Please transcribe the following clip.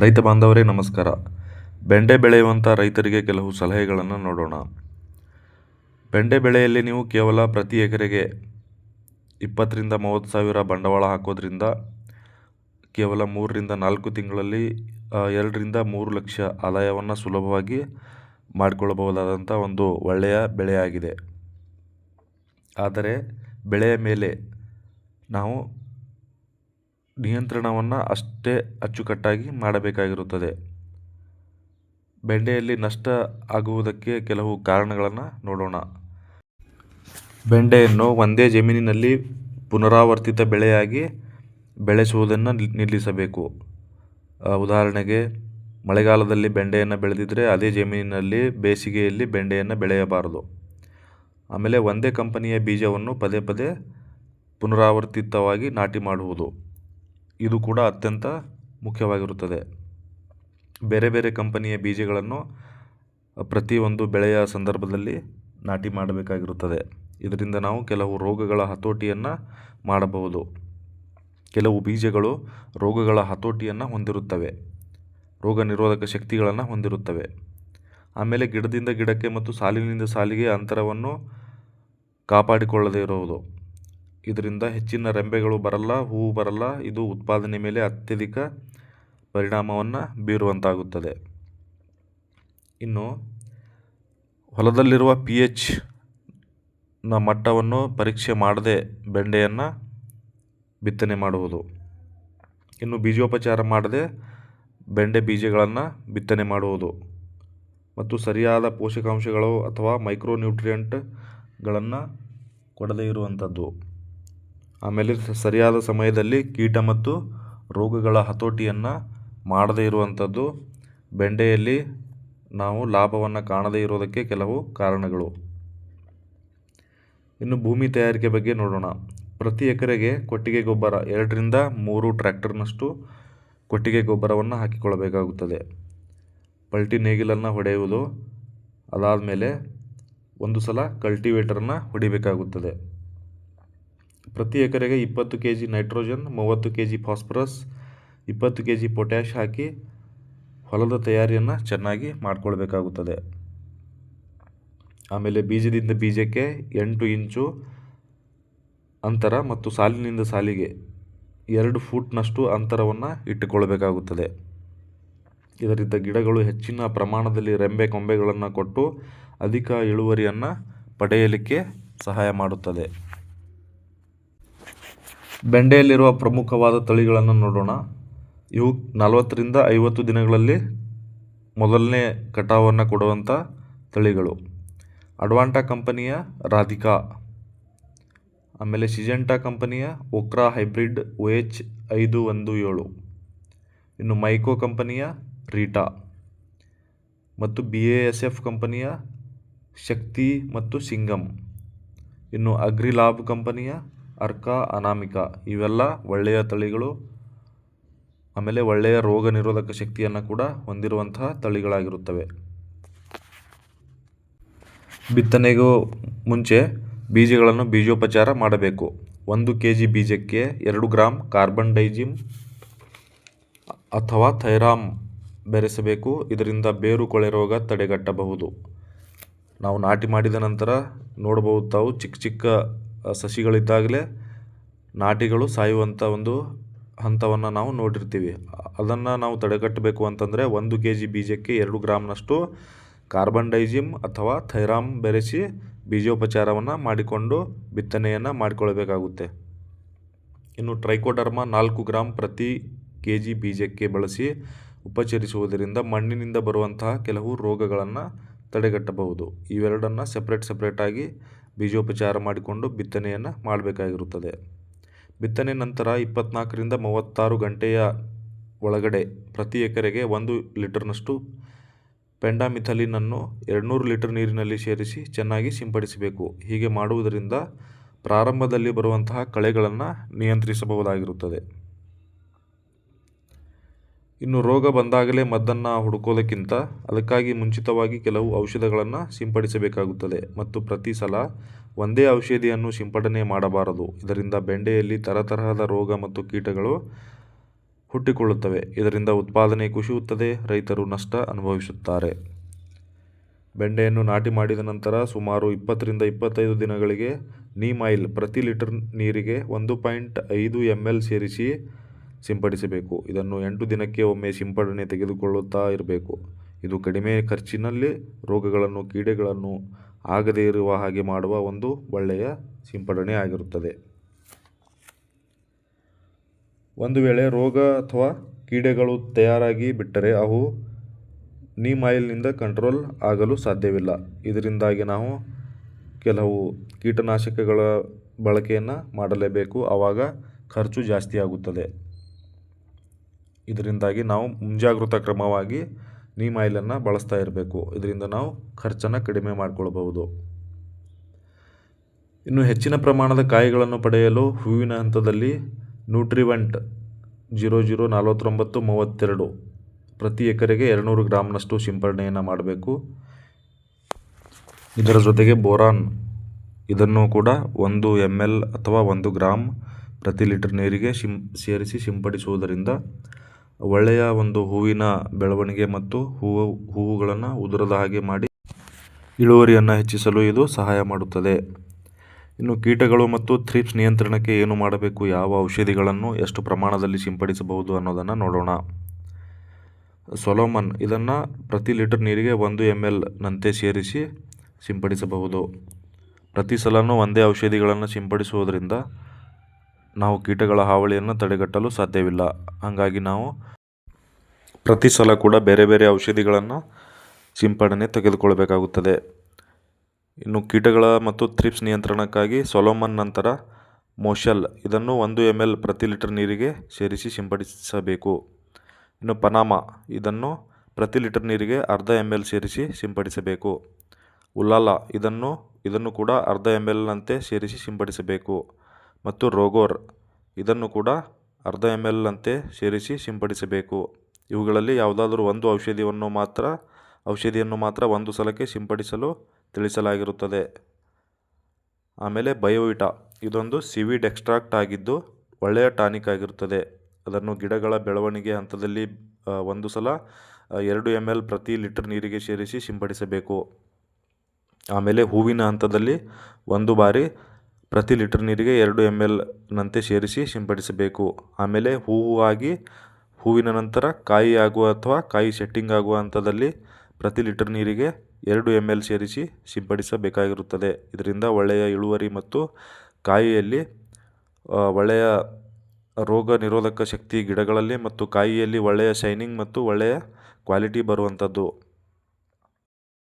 ರೈತ ಬಾಂಧವರೇ ನಮಸ್ಕಾರ. ಬೆಂಡೆ ಬೆಳೆಯುವಂಥ ರೈತರಿಗೆ ಕೆಲವು ಸಲಹೆಗಳನ್ನು ನೋಡೋಣ. ಬೆಂಡೆ ಬೆಳೆಯಲ್ಲಿ ನೀವು ಕೇವಲ ಪ್ರತಿ ಎಕರೆಗೆ 20 ರಿಂದ 30 ಸಾವಿರ ಬಂಡವಾಳ ಹಾಕೋದ್ರಿಂದ ಕೇವಲ 3 ರಿಂದ 4 ತಿಂಗಳಲ್ಲಿ 2 ರಿಂದ 3 ಲಕ್ಷ ಆದಾಯವನ್ನು ಸುಲಭವಾಗಿ ಮಾಡಿಕೊಳ್ಳಬಹುದಾದಂಥ ಒಂದು ಒಳ್ಳೆಯ ಬೆಳೆಯಾಗಿದೆ. ಆದರೆ ಬೆಳೆಯ ಮೇಲೆ ನಾವು ನಿಯಂತ್ರಣವನ್ನು ಅಷ್ಟೇ ಅಚ್ಚುಕಟ್ಟಾಗಿ ಮಾಡಬೇಕಾಗಿರುತ್ತದೆ. ಬೆಂಡೆಯಲ್ಲಿ ನಷ್ಟ ಆಗುವುದಕ್ಕೆ ಕೆಲವು ಕಾರಣಗಳನ್ನು ನೋಡೋಣ. ಬೆಂಡೆಯನ್ನು ಒಂದೇ ಜಮೀನಿನಲ್ಲಿ ಪುನರಾವರ್ತಿತ ಬೆಳೆಯಾಗಿ ಬೆಳೆಸುವುದನ್ನು ನಿಲ್ಲಿಸಬೇಕು. ಉದಾಹರಣೆಗೆ ಮಳೆಗಾಲದಲ್ಲಿ ಬೆಂಡೆಯನ್ನು ಬೆಳೆದಿದ್ದರೆ ಅದೇ ಜಮೀನಿನಲ್ಲಿ ಬೇಸಿಗೆಯಲ್ಲಿ ಬೆಂಡೆಯನ್ನು ಬೆಳೆಯಬಾರದು. ಆಮೇಲೆ ಒಂದೇ ಕಂಪನಿಯ ಬೀಜವನ್ನು ಪದೇ ಪದೇ ಪುನರಾವರ್ತಿತವಾಗಿ ನಾಟಿ ಮಾಡುವುದು, ಇದು ಕೂಡ ಅತ್ಯಂತ ಮುಖ್ಯವಾಗಿರುತ್ತದೆ. ಬೇರೆ ಬೇರೆ ಕಂಪನಿಯ ಬೀಜಗಳನ್ನು ಪ್ರತಿಯೊಂದು ಬೆಳೆಯ ಸಂದರ್ಭದಲ್ಲಿ ನಾಟಿ ಮಾಡಬೇಕಾಗಿರುತ್ತದೆ. ಇದರಿಂದ ನಾವು ಕೆಲವು ರೋಗಗಳ ಹತೋಟಿಯನ್ನು ಮಾಡಬಹುದು. ಕೆಲವು ಬೀಜಗಳು ರೋಗಗಳ ಹತೋಟಿಯನ್ನು ಹೊಂದಿರುತ್ತವೆ, ರೋಗ ನಿರೋಧಕ ಶಕ್ತಿಗಳನ್ನು ಹೊಂದಿರುತ್ತವೆ. ಆಮೇಲೆ ಗಿಡದಿಂದ ಗಿಡಕ್ಕೆ ಮತ್ತು ಸಾಲಿನಿಂದ ಸಾಲಿಗೆ ಅಂತರವನ್ನು ಕಾಪಾಡಿಕೊಳ್ಳದೇ ಇರುವುದು, ಇದರಿಂದ ಹೆಚ್ಚಿನ ರೆಂಬೆಗಳು ಬರಲ್ಲ, ಹೂವು ಬರಲ್ಲ. ಇದು ಉತ್ಪಾದನೆ ಮೇಲೆ ಅತ್ಯಧಿಕ ಪರಿಣಾಮವನ್ನು ಬೀರುವಂತಾಗುತ್ತದೆ. ಇನ್ನು ಹೊಲದಲ್ಲಿರುವ pH ನ ಮಟ್ಟವನ್ನು ಪರೀಕ್ಷೆ ಮಾಡದೆ ಬೆಂಡೆಯನ್ನು ಬಿತ್ತನೆ ಮಾಡುವುದು. ಇನ್ನು ಬೀಜೋಪಚಾರ ಮಾಡದೆ ಬೆಂಡೆ ಬೀಜಗಳನ್ನು ಬಿತ್ತನೆ ಮಾಡುವುದು ಮತ್ತು ಸರಿಯಾದ ಪೋಷಕಾಂಶಗಳು ಅಥವಾ ಮೈಕ್ರೋನ್ಯೂಟ್ರಿಯೆಂಟ್ಗಳನ್ನು ಕೊಡದೇ ಇರುವಂಥದ್ದು. ಆಮೇಲೆ ಸರಿಯಾದ ಸಮಯದಲ್ಲಿ ಕೀಟ ಮತ್ತು ರೋಗಗಳ ಹತೋಟಿಯನ್ನು ಮಾಡದೇ ಇರುವಂಥದ್ದು ಬೆಂಡೆಯಲ್ಲಿ ನಾವು ಲಾಭವನ್ನು ಕಾಣದೇ ಇರೋದಕ್ಕೆ ಕೆಲವು ಕಾರಣಗಳು. ಇನ್ನು ಭೂಮಿ ತಯಾರಿಕೆ ಬಗ್ಗೆ ನೋಡೋಣ. ಪ್ರತಿ ಎಕರೆಗೆ ಕೊಟ್ಟಿಗೆ ಗೊಬ್ಬರ 2 ರಿಂದ 3 ಟ್ರ್ಯಾಕ್ಟರ್ನಷ್ಟು ಕೊಟ್ಟಿಗೆ ಗೊಬ್ಬರವನ್ನು ಹಾಕಿಕೊಳ್ಳಬೇಕಾಗುತ್ತದೆ. ಪಲ್ಟಿ ನೇಗಿಲನ್ನು ಹೊಡೆಯುವುದು, ಅದಾದ ಮೇಲೆ ಒಂದು ಸಲ ಕಲ್ಟಿವೇಟರನ್ನು ಹೊಡಿಬೇಕಾಗುತ್ತದೆ. ಪ್ರತಿ ಎಕರೆಗೆ 20 kg nitrogen, 30 kg phosphorus, 20 kg potash ಹಾಕಿ ಹೊಲದ ತಯಾರಿಯನ್ನು ಚೆನ್ನಾಗಿ ಮಾಡಿಕೊಳ್ಬೇಕಾಗುತ್ತದೆ. ಆಮೇಲೆ ಬೀಜದಿಂದ ಬೀಜಕ್ಕೆ 8 ಇಂಚು ಅಂತರ ಮತ್ತು ಸಾಲಿನಿಂದ ಸಾಲಿಗೆ 2 ಫೂಟ್ನಷ್ಟು ಅಂತರವನ್ನು ಇಟ್ಟುಕೊಳ್ಳಬೇಕಾಗುತ್ತದೆ. ಇದರಿಂದ ಗಿಡಗಳು ಹೆಚ್ಚಿನ ಪ್ರಮಾಣದಲ್ಲಿ ರೆಂಬೆ ಕೊಂಬೆಗಳನ್ನು ಕೊಟ್ಟು ಅಧಿಕ ಇಳುವರಿಯನ್ನು ಪಡೆಯಲಿಕ್ಕೆ ಸಹಾಯ ಮಾಡುತ್ತದೆ. ಬೆಂಡೆಯಲ್ಲಿರುವ ಪ್ರಮುಖವಾದ ತಳಿಗಳನ್ನು ನೋಡೋಣ. ಇವು 40 ರಿಂದ 50 ದಿನಗಳಲ್ಲಿ ಮೊದಲನೇ ಕಟಾವನ್ನು ಕೊಡುವಂಥ ತಳಿಗಳು. ಅಡ್ವಾಂಟಾ ಕಂಪನಿಯ ರಾಧಿಕಾ, ಆಮೇಲೆ ಸಿಜೆಂಟಾ ಕಂಪನಿಯ ಓಕ್ರಾ ಹೈಬ್ರಿಡ್ OH517, ಇನ್ನು ಮೈಕೋ ಕಂಪನಿಯ ರೀಟಾ ಮತ್ತು BASF ಕಂಪನಿಯ ಶಕ್ತಿ ಮತ್ತು ಸಿಂಗಮ್, ಇನ್ನು ಅಗ್ರಿಲಾಬ್ ಕಂಪನಿಯ ಅರ್ಕಾ ಅನಾಮಿಕಾ. ಇವೆಲ್ಲ ಒಳ್ಳೆಯ ತಳಿಗಳು, ಆಮೇಲೆ ಒಳ್ಳೆಯ ರೋಗ ನಿರೋಧಕ ಶಕ್ತಿಯನ್ನು ಕೂಡ ಹೊಂದಿರುವಂತಹ ತಳಿಗಳಾಗಿರುತ್ತವೆ. ಬಿತ್ತನೆಗೂ ಮುಂಚೆ ಬೀಜಗಳನ್ನು ಬೀಜೋಪಚಾರ ಮಾಡಬೇಕು. 1 kg ಬೀಜಕ್ಕೆ 2 ಗ್ರಾಂ ಕಾರ್ಬನ್ ಡೈಜಿಮ್ ಅಥವಾ ಥೈರಾಮ್ ಬೆರೆಸಬೇಕು. ಇದರಿಂದ ಬೇರು ಕೊಳೆ ರೋಗ ತಡೆಗಟ್ಟಬಹುದು. ನಾವು ನಾಟಿ ಮಾಡಿದ ನಂತರ ನೋಡಬಹುದು, ತಾವು ಚಿಕ್ಕ ಚಿಕ್ಕ ಸಸಿಗಳಿದ್ದಾಗಲೇ ನಾಟಿಗಳು ಸಾಯುವಂಥ ಒಂದು ಹಂತವನ್ನು ನಾವು ನೋಡಿರ್ತೀವಿ. ಅದನ್ನು ನಾವು ತಡೆಗಟ್ಟಬೇಕು ಅಂತಂದರೆ 1 kg ಬೀಜಕ್ಕೆ 2 ಗ್ರಾಮ್ನಷ್ಟು ಕಾರ್ಬನ್ ಡೈಜಿಮ್ ಅಥವಾ ಥೈರಾಮ್ ಬೆರೆಸಿ ಬೀಜೋಪಚಾರವನ್ನು ಮಾಡಿಕೊಂಡು ಬಿತ್ತನೆಯನ್ನು ಮಾಡಿಕೊಳ್ಬೇಕಾಗುತ್ತೆ. ಇನ್ನು ಟ್ರೈಕೋಡರ್ಮಾ 4 ಗ್ರಾಂ ಪ್ರತಿ kg ಬೀಜಕ್ಕೆ ಬಳಸಿ ಉಪಚರಿಸುವುದರಿಂದ ಮಣ್ಣಿನಿಂದ ಬರುವಂತಹ ಕೆಲವು ರೋಗಗಳನ್ನು ತಡೆಗಟ್ಟಬಹುದು. ಇವೆರಡನ್ನು ಸೆಪ್ರೇಟಾಗಿ ಬೀಜೋಪಚಾರ ಮಾಡಿಕೊಂಡು ಬಿತ್ತನೆಯನ್ನು ಮಾಡಬೇಕಾಗಿರುತ್ತದೆ. ಬಿತ್ತನೆ ನಂತರ 24 ರಿಂದ 36 ಗಂಟೆಯ ಒಳಗಡೆ ಪ್ರತಿ ಎಕರೆಗೆ 1 ಲೀಟರ್ನಷ್ಟು ಪೆಂಡಾಮಿಥಲಿನನ್ನು 200 ಲೀಟರ್ ನೀರಿನಲ್ಲಿ ಸೇರಿಸಿ ಚೆನ್ನಾಗಿ ಸಿಂಪಡಿಸಬೇಕು. ಹೀಗೆ ಮಾಡುವುದರಿಂದ ಪ್ರಾರಂಭದಲ್ಲಿ ಬರುವಂತಹ ಕಳೆಗಳನ್ನು ನಿಯಂತ್ರಿಸಬಹುದಾಗಿರುತ್ತದೆ. ಇನ್ನು ರೋಗ ಬಂದಾಗಲೇ ಮದ್ದನ್ನು ಹುಡುಕೋದಕ್ಕಿಂತ ಅದಕ್ಕಾಗಿ ಮುಂಚಿತವಾಗಿ ಕೆಲವು ಔಷಧಗಳನ್ನು ಸಿಂಪಡಿಸಬೇಕಾಗುತ್ತದೆ ಮತ್ತು ಪ್ರತಿ ಸಲ ಒಂದೇ ಔಷಧಿಯನ್ನು ಸಿಂಪಡಣೆ ಮಾಡಬಾರದು. ಇದರಿಂದ ಬೆಂಡೆಯಲ್ಲಿ ತರತರಹದ ರೋಗ ಮತ್ತು ಕೀಟಗಳು ಹುಟ್ಟಿಕೊಳ್ಳುತ್ತವೆ. ಇದರಿಂದ ಉತ್ಪಾದನೆ ಕುಸಿಯುತ್ತದೆ, ರೈತರು ನಷ್ಟ ಅನುಭವಿಸುತ್ತಾರೆ. ಬೆಂಡೆಯನ್ನು ನಾಟಿ ಮಾಡಿದ ನಂತರ ಸುಮಾರು 20-25 ದಿನಗಳಿಗೆ ನೀಮ್ ಆಯಿಲ್ ಪ್ರತಿ ಲೀಟರ್ ನೀರಿಗೆ 1.5 ml ಸೇರಿಸಿ ಸಿಂಪಡಿಸಬೇಕು. ಇದನ್ನು 8 ದಿನಕ್ಕೆ ಒಮ್ಮೆ ಸಿಂಪಡಣೆ ತೆಗೆದುಕೊಳ್ಳುತ್ತಾ ಇರಬೇಕು. ಇದು ಕಡಿಮೆ ಖರ್ಚಿನಲ್ಲಿ ರೋಗಗಳನ್ನು, ಕೀಡೆಗಳನ್ನು ಆಗದೇ ಇರುವ ಹಾಗೆ ಮಾಡುವ ಒಂದು ಒಳ್ಳೆಯ ಸಿಂಪಡಣೆ ಆಗಿರುತ್ತದೆ. ಒಂದು ವೇಳೆ ರೋಗ ಅಥವಾ ಕೀಡೆಗಳು ತಯಾರಾಗಿ ಬಿಟ್ಟರೆ ಅವು ನೀಮ್ ಆಯಿಲ್ನಿಂದ ಕಂಟ್ರೋಲ್ ಆಗಲು ಸಾಧ್ಯವಿಲ್ಲ. ಇದರಿಂದಾಗಿ ನಾವು ಕೆಲವು ಕೀಟನಾಶಕಗಳ ಬಳಕೆಯನ್ನು ಮಾಡಲೇಬೇಕು. ಆವಾಗ ಖರ್ಚು ಜಾಸ್ತಿ ಆಗುತ್ತದೆ. ಇದರಿಂದಾಗಿ ನಾವು ಮುಂಜಾಗೃತಾ ಕ್ರಮವಾಗಿ ನೀಮ್ ಆಯಿಲನ್ನು ಬಳಸ್ತಾ ಇರಬೇಕು. ಇದರಿಂದ ನಾವು ಖರ್ಚನ್ನು ಕಡಿಮೆ ಮಾಡಿಕೊಳ್ಬಹುದು. ಇನ್ನು ಹೆಚ್ಚಿನ ಪ್ರಮಾಣದ ಕಾಯಿಗಳನ್ನು ಪಡೆಯಲು ಹೂವಿನ ಹಂತದಲ್ಲಿ ನ್ಯೂಟ್ರಿವೆಂಟ್ 004932 ಪ್ರತಿ ಎಕರೆಗೆ 200 ಗ್ರಾಂನಷ್ಟು ಸಿಂಪಡಣೆಯನ್ನು ಮಾಡಬೇಕು. ಇದರ ಜೊತೆಗೆ ಬೋರಾನ್ ಇದನ್ನು ಕೂಡ 1 ml ಅಥವಾ 1 ಗ್ರಾಂ ಪ್ರತಿ ಲೀಟರ್ ನೀರಿಗೆ ಸೇರಿಸಿ ಸಿಂಪಡಿಸುವುದರಿಂದ ಒಳ್ಳೆಯ ಒಂದು ಹೂವಿನ ಬೆಳವಣಿಗೆ ಮತ್ತು ಹೂವುಗಳನ್ನು ಉದುರದ ಹಾಗೆ ಮಾಡಿ ಇಳುವರಿಯನ್ನು ಹೆಚ್ಚಿಸಲು ಇದು ಸಹಾಯ ಮಾಡುತ್ತದೆ. ಇನ್ನು ಕೀಟಗಳು ಮತ್ತು ಥ್ರಿಪ್ಸ್ ನಿಯಂತ್ರಣಕ್ಕೆ ಏನು ಮಾಡಬೇಕು, ಯಾವ ಔಷಧಿಗಳನ್ನು ಎಷ್ಟು ಪ್ರಮಾಣದಲ್ಲಿ ಸಿಂಪಡಿಸಬಹುದು ಅನ್ನೋದನ್ನು ನೋಡೋಣ. ಸೊಲೊಮನ್ ಇದನ್ನು ಪ್ರತಿ ಲೀಟರ್ ನೀರಿಗೆ 1 ml ನಂತೆ ಸೇರಿಸಿ ಸಿಂಪಡಿಸಬಹುದು. ಪ್ರತಿ ಸಲನೂ ಒಂದೇ ಔಷಧಿಗಳನ್ನು ಸಿಂಪಡಿಸುವುದರಿಂದ ನಾವು ಕೀಟಗಳ ಹಾವಳಿಯನ್ನು ತಡೆಗಟ್ಟಲು ಸಾಧ್ಯವಿಲ್ಲ. ಹಾಗಾಗಿ ನಾವು ಪ್ರತಿ ಸಲ ಕೂಡ ಬೇರೆ ಬೇರೆ ಔಷಧಿಗಳನ್ನು ಸಿಂಪಡಣೆ ತೆಗೆದುಕೊಳ್ಳಬೇಕಾಗುತ್ತದೆ. ಇನ್ನು ಕೀಟಗಳ ಮತ್ತು ಥ್ರಿಪ್ಸ್ ನಿಯಂತ್ರಣಕ್ಕಾಗಿ ಸೊಲೊಮನ್ ನಂತರ ಮೋಷಲ್ ಇದನ್ನು 1 ml ಪ್ರತಿ ಲೀಟರ್ ನೀರಿಗೆ ಸೇರಿಸಿ ಸಿಂಪಡಿಸಬೇಕು. ಇನ್ನು ಪನಾಮ ಇದನ್ನು ಪ್ರತಿ ಲೀಟರ್ ನೀರಿಗೆ 0.5 ml ಸೇರಿಸಿ ಸಿಂಪಡಿಸಬೇಕು. ಉಲಾಲ ಇದನ್ನು ಕೂಡ 0.5 ml ನಂತೆ ಸೇರಿಸಿ ಸಿಂಪಡಿಸಬೇಕು. ಮತ್ತು ರೋಗೋರ್ ಇದನ್ನು ಕೂಡ 0.5 ml ನಂತೆ ಸೇರಿಸಿ ಸಿಂಪಡಿಸಬೇಕು. ಇವುಗಳಲ್ಲಿ ಯಾವುದಾದರೂ ಒಂದು ಔಷಧಿಯನ್ನು ಮಾತ್ರ ಒಂದು ಸಲಕ್ಕೆ ಸಿಂಪಡಿಸಲು ತಿಳಿಸಲಾಗಿರುತ್ತದೆ. ಆಮೇಲೆ ಬಯೋವಿಟಾ ಇದೊಂದು ಸೀವೀಡ್ ಎಕ್ಸ್ಟ್ರಾಕ್ಟ್ ಆಗಿದ್ದು ಒಳ್ಳೆಯ ಟಾನಿಕ್ ಆಗಿರುತ್ತದೆ. ಅದನ್ನು ಗಿಡಗಳ ಬೆಳವಣಿಗೆ ಹಂತದಲ್ಲಿ ಒಂದು ಸಲ 2 ml ಪ್ರತಿ ಲೀಟರ್ ನೀರಿಗೆ ಸೇರಿಸಿ ಸಿಂಪಡಿಸಬೇಕು. ಆಮೇಲೆ ಹೂವಿನ ಹಂತದಲ್ಲಿ 1 ಬಾರಿ ಪ್ರತಿ ಲೀಟರ್ ನೀರಿಗೆ 2 ml ನಂತೆ ಸೇರಿಸಿ ಸಿಂಪಡಿಸಬೇಕು. ಆಮೇಲೆ ಹೂವಿನ ನಂತರ ಕಾಯಿ ಆಗುವ ಅಥವಾ ಕಾಯಿ ಸೆಟ್ಟಿಂಗ್ ಆಗುವ ಹಂತದಲ್ಲಿ ಪ್ರತಿ ಲೀಟರ್ ನೀರಿಗೆ 2 ml ಸೇರಿಸಿ ಸಿಂಪಡಿಸಬೇಕಾಗಿರುತ್ತದೆ. ಇದರಿಂದ ಒಳ್ಳೆಯ ಇಳುವರಿ ಮತ್ತು ಕಾಯಿಯಲ್ಲಿ ಒಳ್ಳೆಯ ರೋಗ ನಿರೋಧಕ ಶಕ್ತಿ ಗಿಡಗಳಲ್ಲಿ ಮತ್ತು ಕಾಯಿಯಲ್ಲಿ ಒಳ್ಳೆಯ ಶೈನಿಂಗ್ ಮತ್ತು ಒಳ್ಳೆಯ ಕ್ವಾಲಿಟಿ ಬರುವಂಥದ್ದು.